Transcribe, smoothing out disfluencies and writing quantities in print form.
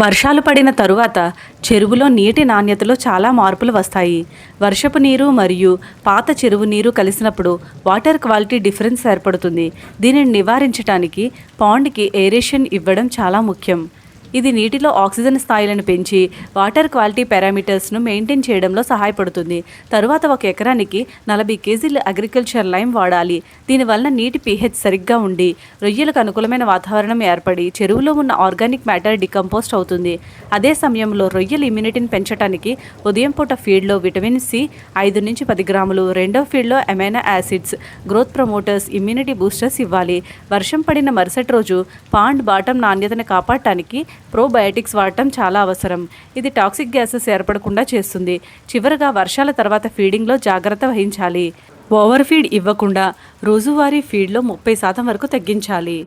వర్షాలు పడిన తరువాత చెరువులో నీటి నాణ్యతలో చాలా మార్పులు వస్తాయి. వర్షపు నీరు మరియు పాత చెరువు నీరు కలిసినప్పుడు వాటర్ క్వాలిటీ డిఫరెన్స్ ఏర్పడుతుంది. దీనిని నివారించడానికి పాండ్కి ఏరేషన్ ఇవ్వడం చాలా ముఖ్యం. ఇది నీటిలో ఆక్సిజన్ స్థాయిలను పెంచి వాటర్ క్వాలిటీ పారామీటర్స్ను మెయింటైన్ చేయడంలో సహాయపడుతుంది. తరువాత 1 ఎకరానికి 40 కేజీల అగ్రికల్చర్ లైమ్ వాడాలి. దీనివలన నీటి pH సరిగ్గా ఉండి రొయ్యలకు అనుకూలమైన వాతావరణం ఏర్పడి చెరువులో ఉన్న ఆర్గానిక్ మ్యాటర్ డికంపోస్ట్ అవుతుంది. అదే సమయంలో రొయ్యల ఇమ్యూనిటీని పెంచడానికి ఉదయం పూట ఫీడ్లో విటమిన్ సి 5 నుంచి 10 గ్రాములు, రెండో ఫీడ్లో amino acids, growth promoters, immunity boosters ఇవ్వాలి. వర్షం పడిన మరుసటి రోజు పాండ్ బాటం నాణ్యతను కాపాడటానికి ప్రోబయోటిక్స్ వాడటం చాలా అవసరం. ఇది టాక్సిక్ గ్యాసెస్ ఏర్పడకుండా చేస్తుంది. చివరగా వర్షాల తర్వాత ఫీడింగ్లో జాగ్రత్త వహించాలి. ఓవర్ ఫీడ్ ఇవ్వకుండా రోజువారీ ఫీడ్లో 30% వరకు తగ్గించాలి.